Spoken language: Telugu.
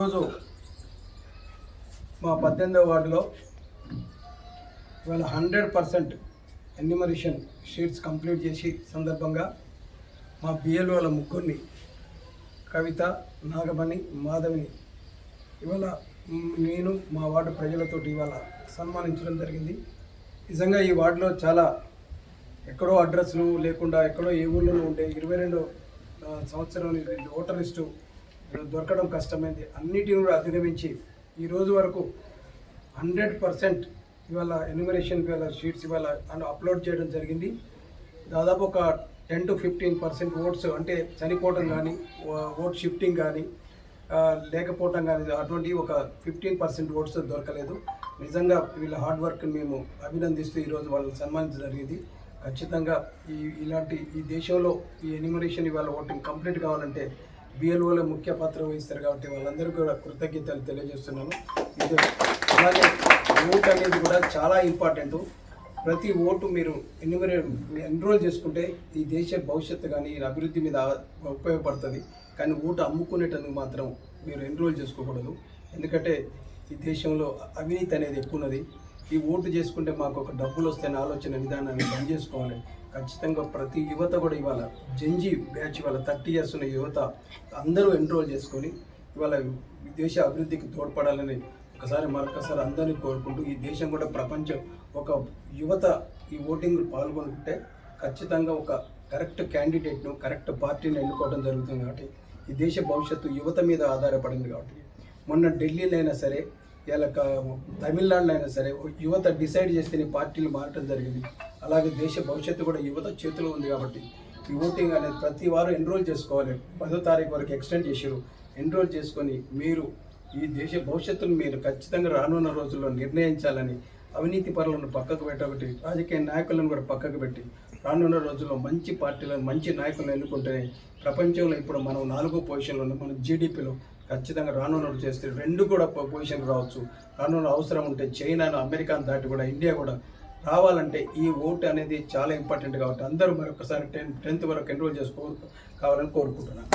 ఈరోజు మా 18వ వార్డులో ఇవాళ 100% ఎన్యూమరేషన్ షీట్స్ కంప్లీట్ చేసి సందర్భంగా మా బిఎల్ఓల ముగ్గురిని కవిత, నాగమణి, మాధవిని ఇవాళ నేను మా వార్డు ప్రజలతోటి ఇవాళ సన్మానించడం జరిగింది. నిజంగా ఈ వార్డులో చాలా ఎక్కడో అడ్రస్లు లేకుండా ఎక్కడో ఏ ఊళ్ళో ఉండే 22 సంవత్సరం ఓటర్ లిస్టు దొరకడం కష్టమైంది. అన్నిటిని కూడా అధిగమించి ఈరోజు వరకు 100% ఇవాళ ఎన్యూమరేషన్ ఇవాళ షీట్స్ ఇవాళ అప్లోడ్ చేయడం జరిగింది. దాదాపు ఒక 10 to 15% ఓట్స్ అంటే చనిపోవడం కానీ, ఓట్ షిఫ్టింగ్ కానీ లేకపోవటం కానీ అటువంటి ఒక 15% ఓట్స్ దొరకలేదు. నిజంగా వీళ్ళ హార్డ్ వర్క్ మేము అభినందిస్తూ ఈరోజు వాళ్ళని సన్మానించడం జరిగింది. ఖచ్చితంగా ఇలాంటి ఈ దేశంలో ఈ ఎన్యూమరేషన్ ఇవాళ ఓటింగ్ కంప్లీట్ కావాలంటే బిఎల్ఓలో ముఖ్య పాత్ర వహిస్తారు కాబట్టి వాళ్ళందరూ కూడా కృతజ్ఞతలు తెలియజేస్తున్నాను. ఇది అలాగే ఓట్ అనేది కూడా చాలా ఇంపార్టెంట్. ప్రతి ఓటు మీరు ఎన్రోల్ చేసుకుంటే ఈ దేశ భవిష్యత్తు కానీ అభివృద్ధి మీద ఉపయోగపడుతుంది. కానీ ఓటు అమ్ముకునేటందుకు మాత్రం మీరు ఎన్రోల్ చేసుకోకూడదు. ఎందుకంటే ఈ దేశంలో అవినీతి అనేది ఎక్కువ ఉన్నది. ఈ ఓటు చేసుకుంటే మాకు ఒక డబ్బులు వస్తాయని ఆలోచన విధానాన్ని బంద్ చేసుకోవాలి. ఖచ్చితంగా ప్రతి యువత కూడా ఇవాళ జెన్జీ బ్యాచ్ ఇవాళ 30 years ఉన్న యువత అందరూ ఎన్రోల్ చేసుకొని ఇవాళ దేశ అభివృద్ధికి తోడ్పడాలని మరొకసారి అందరినీ కోరుకుంటూ ఈ దేశం కూడా ప్రపంచం ఒక యువత ఈ ఓటింగ్ పాల్గొంటే ఖచ్చితంగా ఒక కరెక్ట్ క్యాండిడేట్ను కరెక్ట్ పార్టీని ఎన్నుకోవడం జరుగుతుంది. కాబట్టి ఈ దేశ భవిష్యత్తు యువత మీద ఆధారపడింది. కాబట్టి మొన్న ఢిల్లీలో అయినా సరే ఇలా తమిళనాడులో అయినా సరే యువత డిసైడ్ చేస్తేనే పార్టీలు మారటం జరిగింది. అలాగే దేశ భవిష్యత్తు కూడా యువత చేతిలో ఉంది. కాబట్టి ఈ ఓటింగ్ అనేది ప్రతి వారం ఎన్రోల్ చేసుకోవాలి. 10వ తారీఖు వరకు ఎక్స్టెండ్ చేశారు. ఎన్రోల్ చేసుకొని మీరు ఈ దేశ భవిష్యత్తును మీరు ఖచ్చితంగా రానున్న రోజుల్లో నిర్ణయించాలని అవినీతి పరులను పక్కకు పెట్టబట్టి రాజకీయ నాయకులను కూడా పక్కకు పెట్టి రానున్న రోజుల్లో మంచి పార్టీలను మంచి నాయకులను ఎన్నుకుంటేనే ప్రపంచంలో ఇప్పుడు మనం 4వ పొజిషన్లో ఉన్నాం. మన జీడిపిలో ఖచ్చితంగా రానున్న చేస్తే 2 కూడా పొజిషన్ రావచ్చు. రానున్న అవసరం ఉంటే చైనాను అమెరికాను దాటి కూడా ఇండియా కూడా రావాలంటే ఈ ఓటు అనేది చాలా ఇంపార్టెంట్. కాబట్టి అందరూ మరొకసారి 10th వరకు ఎన్రోల్ కావాలని కోరుకుంటున్నాను.